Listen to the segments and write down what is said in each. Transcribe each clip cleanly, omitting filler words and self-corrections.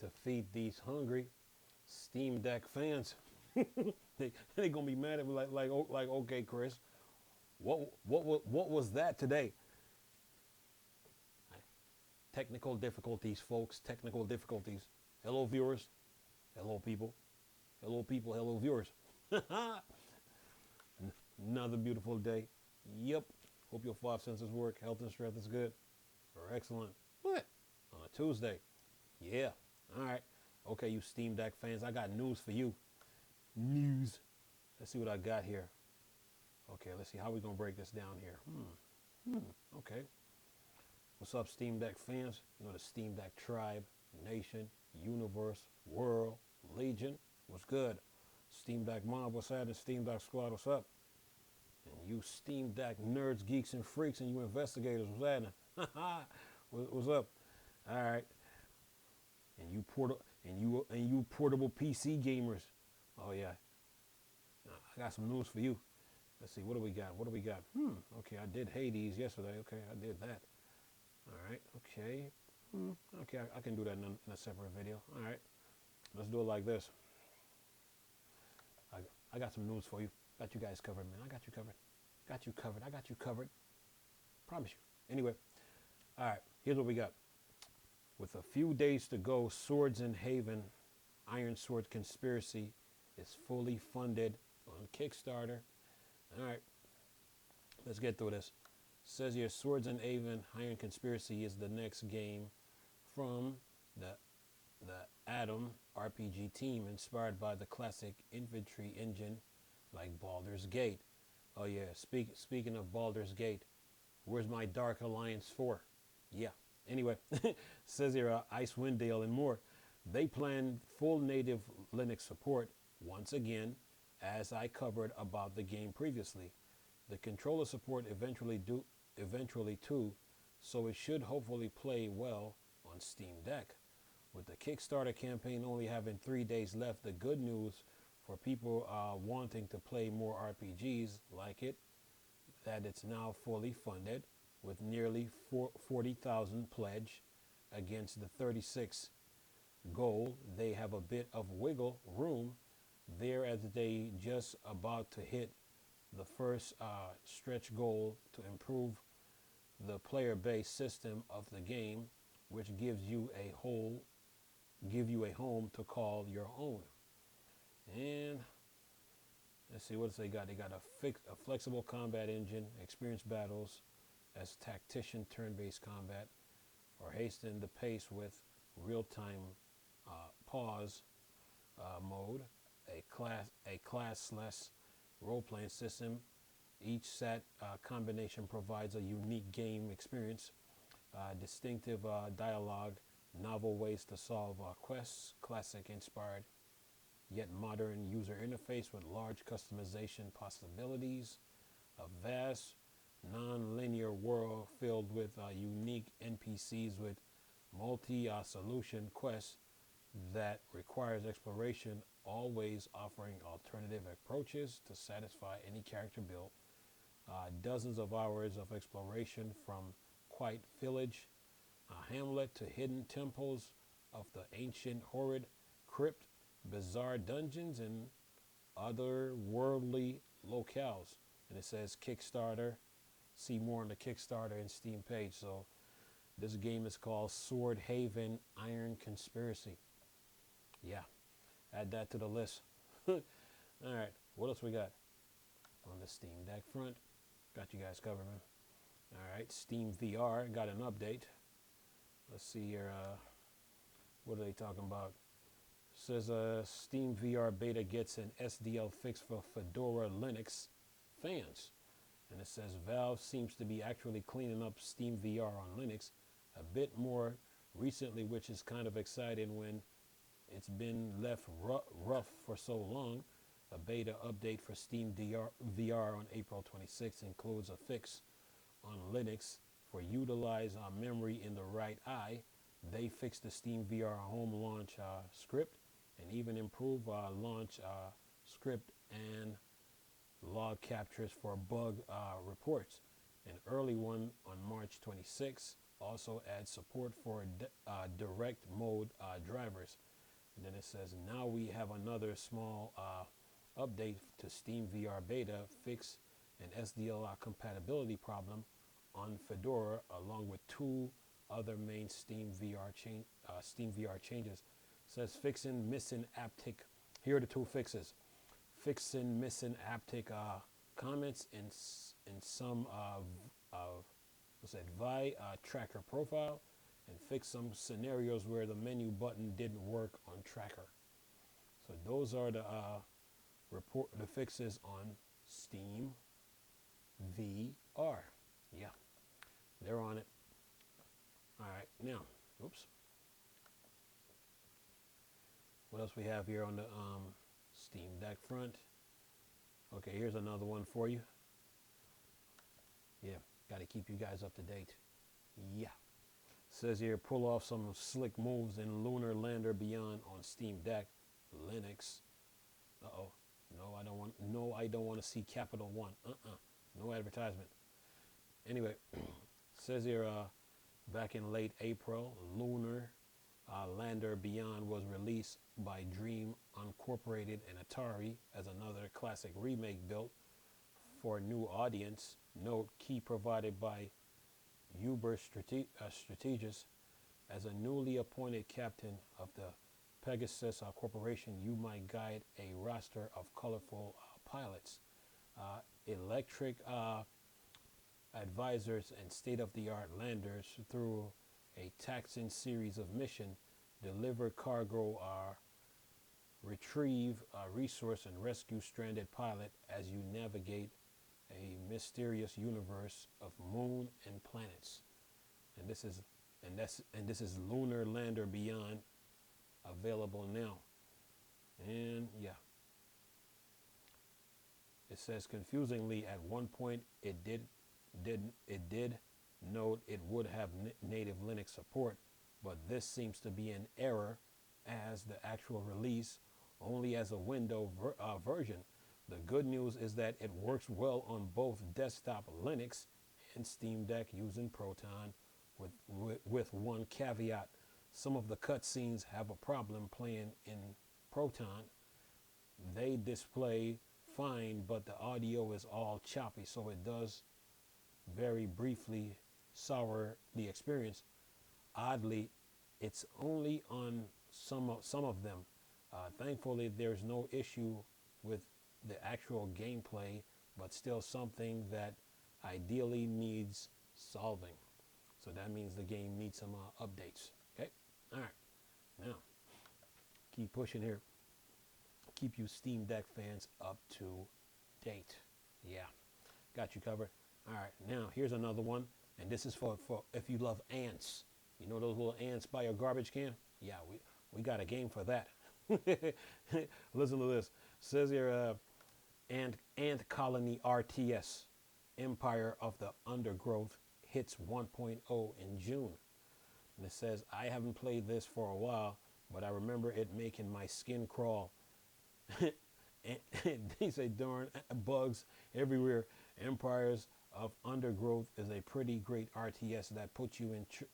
to feed these hungry Steam Deck fans. They gonna be mad at me like okay, Chris, what was that today? Technical difficulties, folks. Technical difficulties. Hello, viewers. Hello, people. Hello, people. Hello, viewers. Another beautiful day. Yep. Hope your five senses work. Health and strength is good. Or excellent. What? On a Tuesday. Yeah. All right. Okay, you Steam Deck fans, I got news for you. News. Let's see what I got here. Okay, let's see how we gonna break this down here. Okay. What's up, Steam Deck fans? You know the Steam Deck tribe, nation, universe, world, legion. What's good? Steam Deck mob, what's happening? Steam Deck squad, what's up? And you Steam Deck nerds, geeks, and freaks, and you investigators, what's happening? What's up? All right. And you portable PC gamers. Oh yeah. I got some news for you. Let's see, what do we got? What do we got? Okay, I did Hades yesterday. Okay, I did that. All right, okay. Okay, I can do that in a separate video. All right, let's do it like this. I got some news for you. Got you guys covered, man. I got you covered. Got you covered. I got you covered. Promise you. Anyway, all right, here's what we got. With a few days to go, Swords in Haven, Iron Sword Conspiracy is fully funded on Kickstarter. All right, let's get through this. Says here, Swords in Haven, Iron Conspiracy is the next game from the Atom RPG team, inspired by the classic infantry engine like Baldur's Gate. Oh yeah, speaking of Baldur's Gate, where's my Dark Alliance 4? Yeah. Anyway, says here, Icewind Dale and more. They plan full native Linux support once again, as I covered about the game previously. The controller support eventually too, so it should hopefully play well on Steam Deck. With the Kickstarter campaign only having 3 days left, the good news for people wanting to play more RPGs like it, that it's now fully funded with nearly 40,000 pledge against the 36 goal. They have a bit of wiggle room there as they just about to hit the first stretch goal to improve the player-based system of the game, which gives you a home to call your own. And let's see, what else they got? They got a flexible combat engine, experienced battles as tactician turn-based combat, or hasten the pace with real-time pause mode, a classless role-playing system. Each set combination provides a unique game experience, distinctive dialogue, novel ways to solve quests, classic-inspired yet modern user interface with large customization possibilities, a vast non-linear world filled with unique NPCs with multi-solution quests that requires exploration, always offering alternative approaches to satisfy any character build. Dozens of hours of exploration from quiet village, hamlet to hidden temples of the ancient horrid crypt, bizarre dungeons, and other worldly locales. And it says Kickstarter. See more on the Kickstarter and Steam page. So this game is called Sword Haven Iron Conspiracy. Yeah, add that to the list. All right, what else we got on the Steam Deck front? Got you guys covered, man. All right, Steam VR got an update. Let's see here. What are they talking about? Says Steam VR beta gets an SDL fix for Fedora Linux fans. And it says Valve seems to be actually cleaning up Steam VR on Linux a bit more recently, which is kind of exciting when it's been left rough for so long. A beta update for Steam VR on April 26th includes a fix on Linux for utilize memory in the right eye. They fixed the Steam VR home launch script and even improve launch script and log captures for bug reports. An early one on March 26th also adds support for direct mode drivers. And then it says, now we have another small update to Steam VR Beta, fix an SDLI compatibility problem on Fedora, along with two other main Steam VR changes. It says fixing missing aptic. Here are the two fixes: fixing missing aptic comments in some what's that Vi tracker profile, and fix some scenarios where the menu button didn't work on tracker. So those are the fixes on Steam VR. Yeah, they're on it. All right, now, oops. What else we have here on the Steam Deck front? Okay, here's another one for you. Yeah, got to keep you guys up to date. Yeah. Says here, pull off some slick moves in Lunar Lander Beyond on Steam Deck, Linux. Uh-oh. No, I don't want to see Capital One. No advertisement. Anyway, says here, back in late April, Lunar Lander Beyond was released by Dream Uncorporated and Atari as another classic remake built for a new audience. Note, key provided by Uber Strategis. As a newly appointed captain of the Pegasus Corporation, you might guide a roster of colorful pilots, electric advisors, and state-of-the-art landers through a taxing series of missions. Deliver cargo, retrieve resource, and rescue stranded pilot as you navigate a mysterious universe of moon and planets. And this is Lunar Lander Beyond, available now. And yeah, it says confusingly at one point it did note it would have native Linux support, but this seems to be an error, as the actual release only as a window version. The good news is that it works well on both desktop Linux and Steam Deck using Proton, with one caveat: some of the cutscenes have a problem playing in Proton. They display fine, but the audio is all choppy, so it does very briefly sour the experience. Oddly, it's only on some of them. Thankfully, there's no issue with the actual gameplay, but still something that ideally needs solving. So that means the game needs some updates. Okay, all right. Now, keep pushing here. Keep you Steam Deck fans up to date. Yeah, got you covered. All right, now here's another one, and this is for if you love ants. You know those little ants by your garbage can? Yeah, we got a game for that. Listen to this. It says here, Ant Colony RTS, Empire of the Undergrowth, hits 1.0 in June. And it says, I haven't played this for a while, but I remember it making my skin crawl. And they say, darn bugs everywhere. Empires of Undergrowth is a pretty great RTS that puts you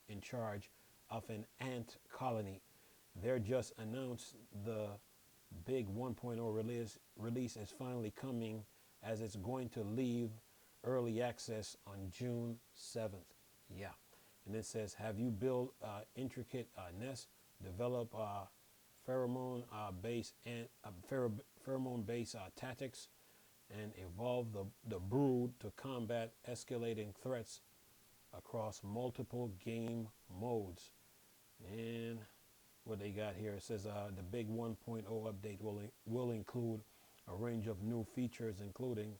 in charge of an ant colony. They're just announced the big 1.0 release is finally coming, as it's going to leave early access on June 7th. Yeah. And it says, have you built intricate nests, develop pheromone-based tactics, and evolve the brood to combat escalating threats across multiple game modes? And what they got here, it says the big 1.0 update will include a range of new features, including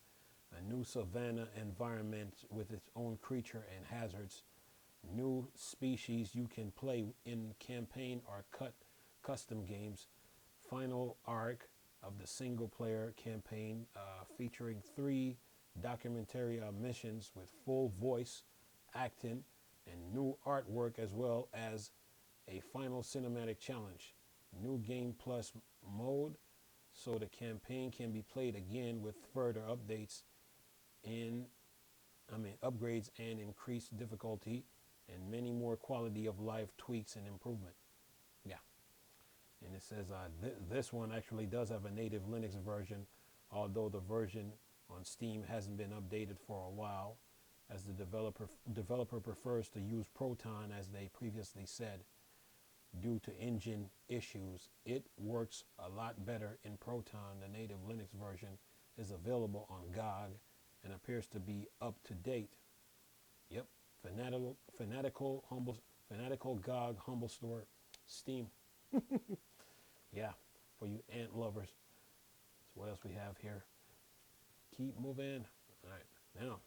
a new savanna environment with its own creature and hazards, new species you can play in campaign or custom games, final arc of the single player campaign featuring 3 documentary missions with full voice acting and new artwork, as well as a final cinematic challenge, new game plus mode, so the campaign can be played again with further upgrades and increased difficulty, and many more quality of life tweaks and improvement. Yeah. And it says this one actually does have a native Linux version, although the version on Steam hasn't been updated for a while, as the developer prefers to use Proton, as they previously said, due to engine issues. It works a lot better in Proton. The native Linux version is available on GOG and appears to be up to date. Yep, fanatical GOG Humble Store, Steam. Yeah, for you ant lovers. So what else we have here? Keep moving. All right, now.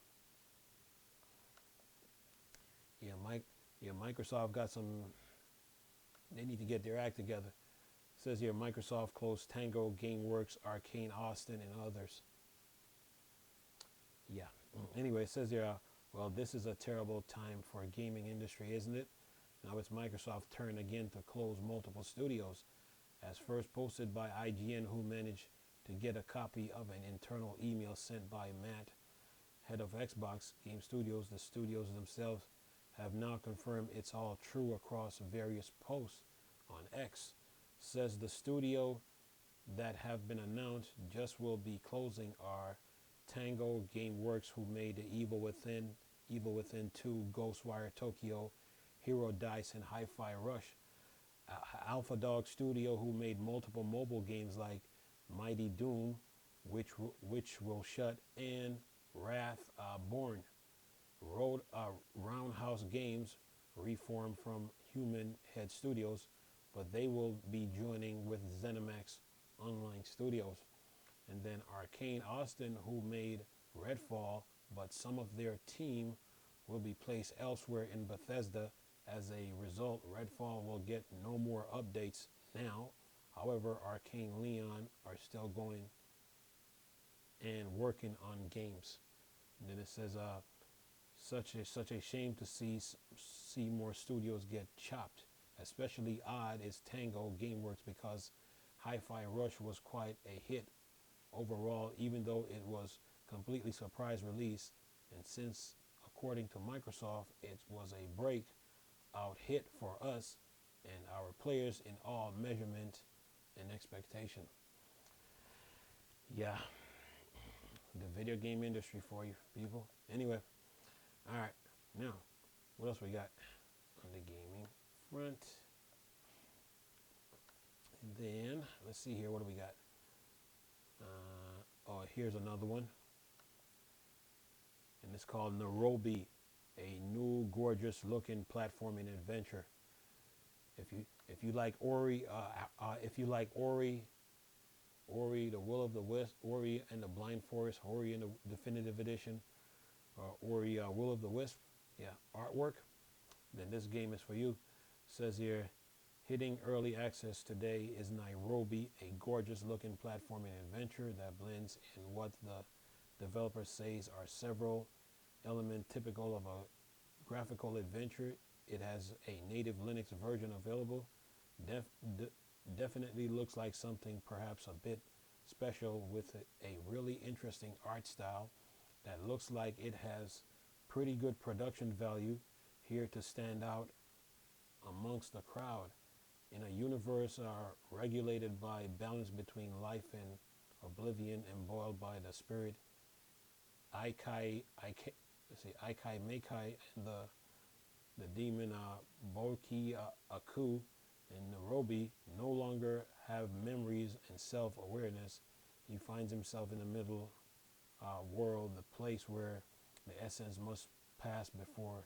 Microsoft got some. They need to get their act together. It says here Microsoft closed Tango, GameWorks, Arcane Austin, and others. Yeah. Anyway, it says here, well, this is a terrible time for a gaming industry, isn't it? Now it's Microsoft's turn again to close multiple studios. As first posted by IGN, who managed to get a copy of an internal email sent by Matt, head of Xbox Game Studios. The studios themselves have now confirmed it's all true across various posts on X. Says the studio that have been announced just will be closing are Tango Gameworks, who made the Evil Within 2, Ghostwire Tokyo, Hero Dice, and Hi-Fi Rush. Alpha Dog Studio, who made multiple mobile games like Mighty Doom, which will shut, and Wrath Born. Roundhouse Games, reformed from Human Head Studios, but they will be joining with ZeniMax Online Studios. And then Arcane Austin, who made Redfall, but some of their team will be placed elsewhere in Bethesda. As a result, Redfall will get no more updates now. However, Arcane Leon are still going and working on games. And then it says, such a shame to see more studios get chopped. Especially odd is Tango Gameworks, because Hi-Fi Rush was quite a hit overall, even though it was completely surprise release. And since, according to Microsoft, it was a breakout hit for us and our players in all measurement and expectation. Yeah, the video game industry for you people. Anyway, all right, now what else we got on the gaming front? And then let's see here, what do we got? Oh, here's another one, and it's called Nairobi, a new gorgeous looking platforming adventure. If you like Ori, Ori, the Will of the Wisp, Ori and the Blind Forest, Ori in the Definitive Edition, Ori Will of the Wisp, yeah, artwork, then this game is for you. It says here, hitting early access today is Nairobi, a gorgeous looking platforming adventure that blends in what the developer says are several elements typical of a graphical adventure. It has a native Linux version available. Definitely looks like something perhaps a bit special, with a really interesting art style that looks like it has pretty good production value here to stand out amongst the crowd. In a universe regulated by balance between life and oblivion and boiled by the spirit Aikai Mekai and the demon Boki Aku, and Nairobi no longer have memories and self-awareness. He finds himself in the middle world, the place where the essence must pass before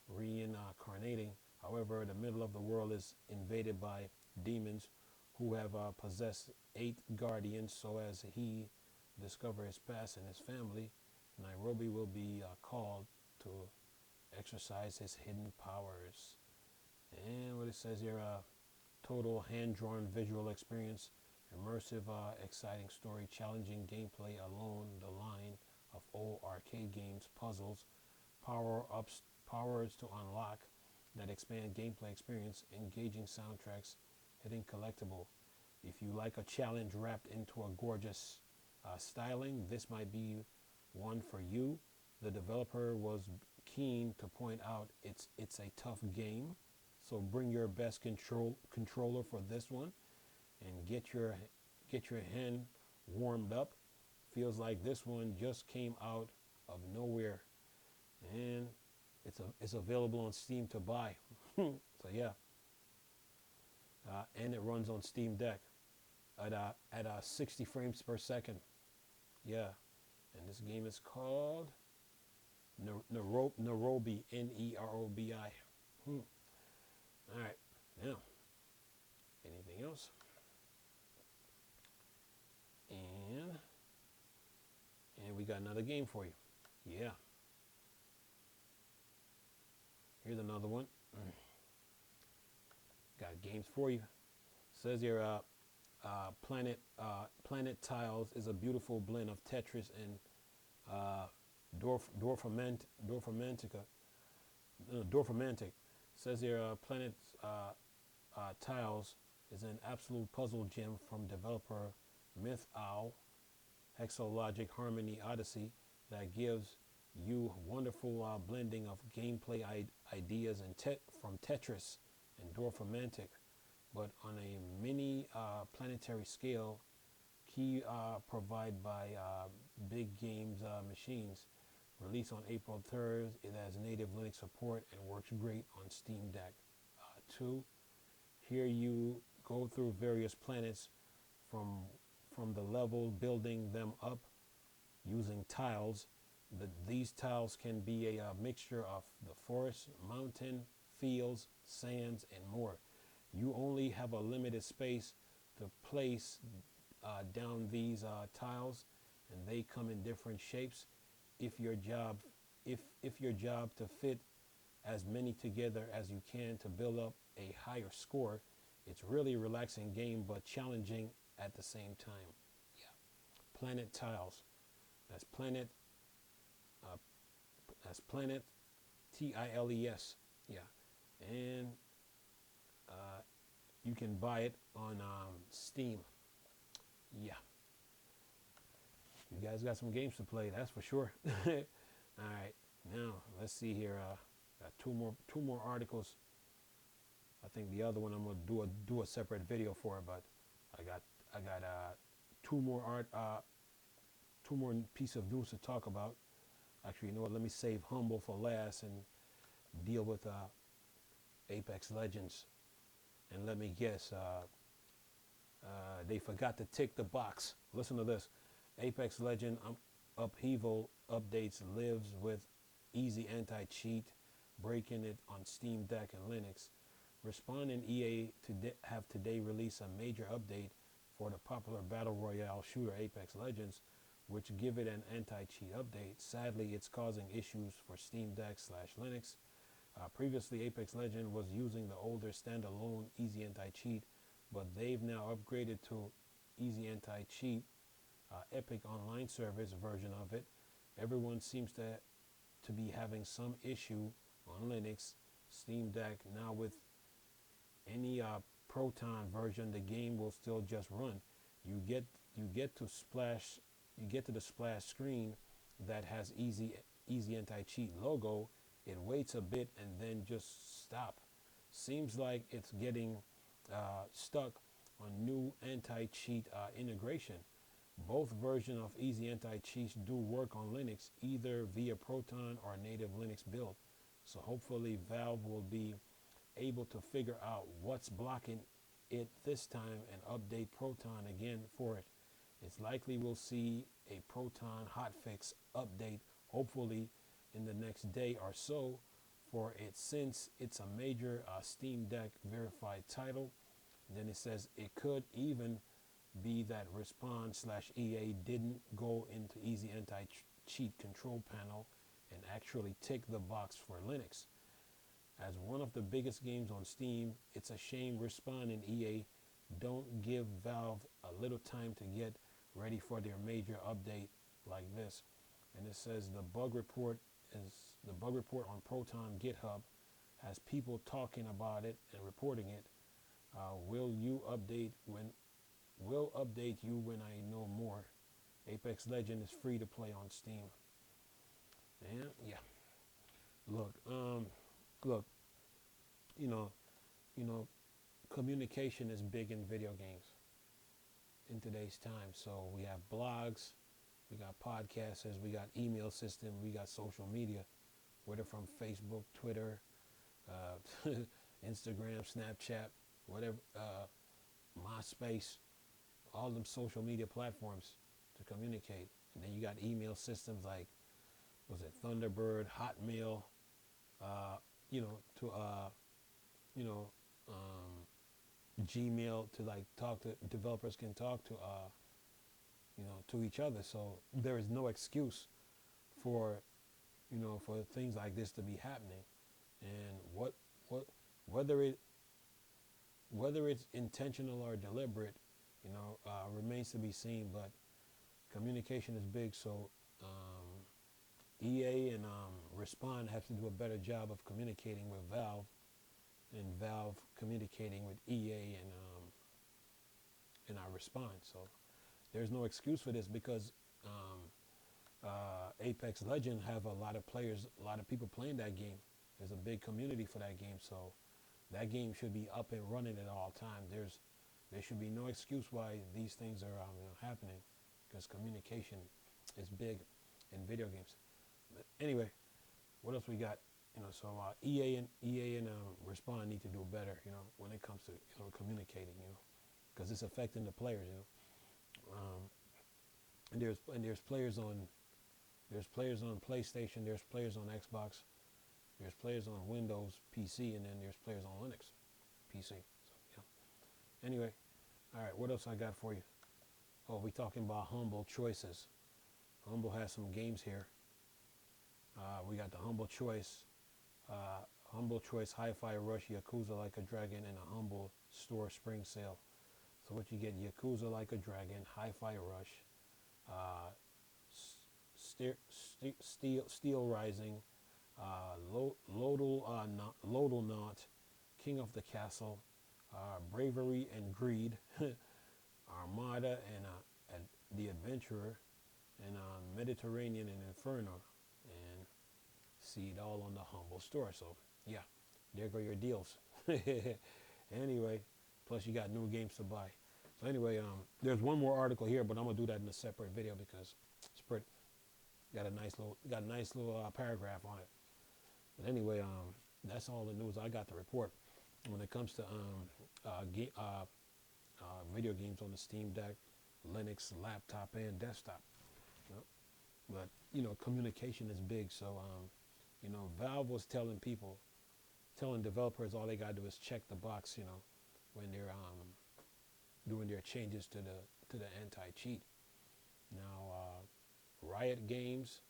reincarnating. However, the middle of the world is invaded by demons who have possessed 8 guardians. So as he discovers his past and his family, Nairobi will be called to exercise his hidden powers. And what it says here, total hand-drawn visual experience, immersive, exciting story, challenging gameplay along the line of old arcade games, puzzles, powers to unlock that expand gameplay experience, engaging soundtracks, hidden collectible. If you like a challenge wrapped into a gorgeous styling, this might be one for you. The developer was keen to point out it's a tough game. So bring your best controller for this one and get your hand warmed up. Feels like this one just came out of nowhere, and it's available on Steam to buy. So yeah, and it runs on Steam Deck at 60 frames per second. Yeah, and this game is called Nerobi, Nerobi. All right, now anything else? And we got another game for you. Yeah, here's another one. Got games for you. Says here, Planet Tiles is a beautiful blend of Tetris and Dorfromantic. Says here, Planet Tiles is an absolute puzzle gem from developer Myth Owl Hexalogic Harmony Odyssey that gives you wonderful blending of gameplay ideas and from Tetris and Dorfromantic, but on a mini planetary scale, key provided by Big Games Machines. Released on April 3rd, it has native Linux support and works great on Steam Deck. 2. Here you go through various planets from the level, building them up using tiles. These tiles can be a mixture of the forest, mountain, fields, sands, and more. You only have a limited space to place down these tiles, and they come in different shapes. If your job to fit as many together as you can to build up a higher score, it's really a relaxing game but challenging at the same time. Yeah, Planet Tiles. That's Planet. That's Planet. Tiles. Yeah, and you can buy it on Steam. Yeah, you guys got some games to play, that's for sure. All right, now let's see here. Got two more articles. I think the other one I'm gonna do a separate video for, but I got two more piece of news to talk about. Actually, you know what? Let me save Humble for last and deal with Apex Legends. And let me guess, they forgot to tick the box. Listen to this. Apex Legend Upheaval updates lives with easy anti-cheat, breaking it on Steam Deck and Linux. Respawn and EA have today released a major update for the popular battle royale shooter Apex Legends, which give it an anti-cheat update. Sadly, it's causing issues for Steam Deck / Linux. Previously, Apex Legends was using the older standalone Easy Anti-Cheat, but they've now upgraded to Easy Anti-Cheat, Epic Online Service version of it. Everyone seems to be having some issue on Linux. Steam Deck now with any Proton version, the game will still just run. You get to the splash screen that has Easy Anti-Cheat logo. It waits a bit and then just stop. Seems like it's getting stuck on new anti-cheat integration. Both versions of Easy Anti-Cheat do work on Linux, either via Proton or native Linux build. So hopefully Valve will be able to figure out what's blocking it this time and update Proton again for it. It's likely we'll see a Proton hotfix update, hopefully in the next day or so, for it, since it's a major Steam Deck verified title. And then it says it could even be that Respawn / EA didn't go into Easy Anti-Cheat control panel and actually tick the box for Linux. As one of the biggest games on Steam, it's a shame Respawn and EA don't give Valve a little time to get ready for their major update like this. And it says the bug report on Proton GitHub has people talking about it and reporting it. We'll update you when I know more. Apex Legend is free to play on Steam. And yeah, Look, look, you know, you know, communication is big in video games in today's time. So we have blogs, we got podcasters, we got email system, we got social media, whether from Facebook, Twitter, Instagram, Snapchat, whatever, MySpace, all them social media platforms to communicate. And then you got email systems like, was it Thunderbird, Hotmail, uh, you know, to you know, Gmail to like talk to developers can talk to to each other. So there is no excuse for for things like this to be happening. And what whether it whether it's intentional or deliberate, remains to be seen. But communication is big, so EA and Respawn have to do a better job of communicating with Valve, and Valve communicating with EA and our Respawn. So there's no excuse for this because Apex Legend have a lot of players, a lot of people playing that game. There's a big community for that game, so that game should be up and running at all times. There should be no excuse why these things are happening, because communication is big in video games. But anyway, what else we got? So EA and Respawn need to do better. When it comes to communicating. Because it's affecting the players. And there's players on PlayStation. There's players on Xbox. There's players on Windows PC, and then there's players on Linux PC. So yeah. Anyway, all right. What else I got for you? Oh, we talking about Humble Choices. Humble has some games here. We got the Humble Choice, Hi-Fi Rush, Yakuza Like a Dragon, and a Humble Store Spring Sale. So what you get: Yakuza Like a Dragon, Hi-Fi Rush, Steel Rising, Lodal Knot, King of the Castle, Bravery and Greed, Armada and The Adventurer, and Mediterranean and Inferno, and see it all on the Humble Store. So yeah, there go your deals. Anyway, plus you got new games to buy. So anyway, there's one more article here, but I'm gonna do that in a separate video because it's pretty. Got a nice little paragraph on it. But anyway, that's all the news I got to report when it comes to video games on the Steam Deck, Linux, laptop, and desktop. You know? But communication is big. So Valve was telling developers all they gotta do is check the box. When they're doing their changes to the anti-cheat. Now, Riot Games,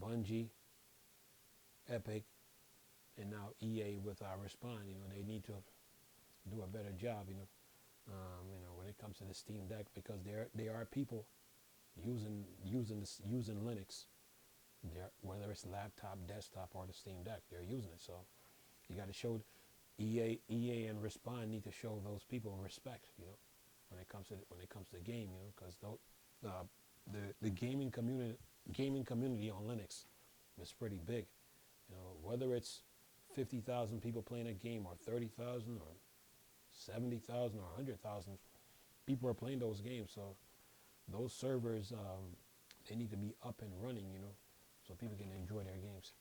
Bungie, Epic, and now EA with our Respawn. They need to do a better job. When it comes to the Steam Deck, because there are people using Linux. Whether it's laptop, desktop, or the Steam Deck, they're using it. So you got to show EA and Respawn need to show those people respect. When it comes to the game. Because the gaming community on Linux is pretty big. Whether it's 50,000 people playing a game, or 30,000, or 70,000, or 100,000 people are playing those games. So those servers, they need to be up and running, so people can enjoy their games.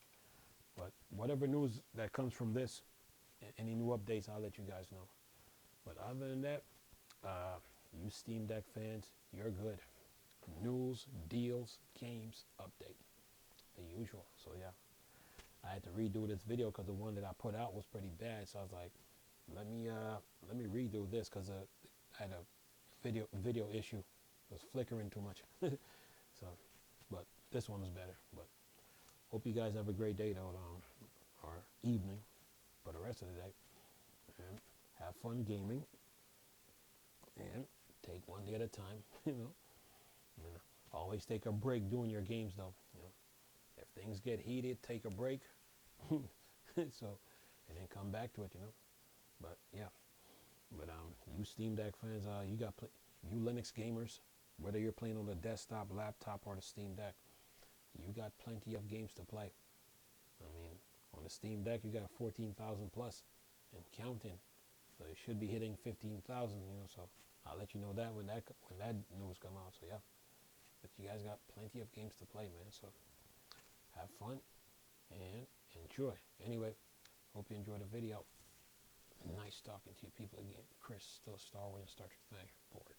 But whatever news that comes from this, any new updates, I'll let you guys know. But other than that, you Steam Deck fans, you're good. News, deals, games, update, the usual. So yeah, I had to redo this video because the one that I put out was pretty bad. So I was like, let me redo this because I had a video issue. It was flickering too much. So, but this one was better. But hope you guys have a great day though, or evening for the rest of the day. And have fun gaming. And take one day at a time. Always take a break doing your games though. If things get heated, take a break. So, and then come back to it. But yeah. But you Steam Deck fans, you Linux gamers, whether you're playing on the desktop, laptop, or the Steam Deck, you got plenty of games to play. On the Steam Deck, you got 14,000 plus and counting. So it should be hitting 15,000, so I'll let you know that when that news come out. So yeah, but you guys got plenty of games to play, man. So have fun and enjoy. Anyway, hope you enjoyed the video. Nice talking to you people again. Chris, still Star Wars and Star Trek fan board.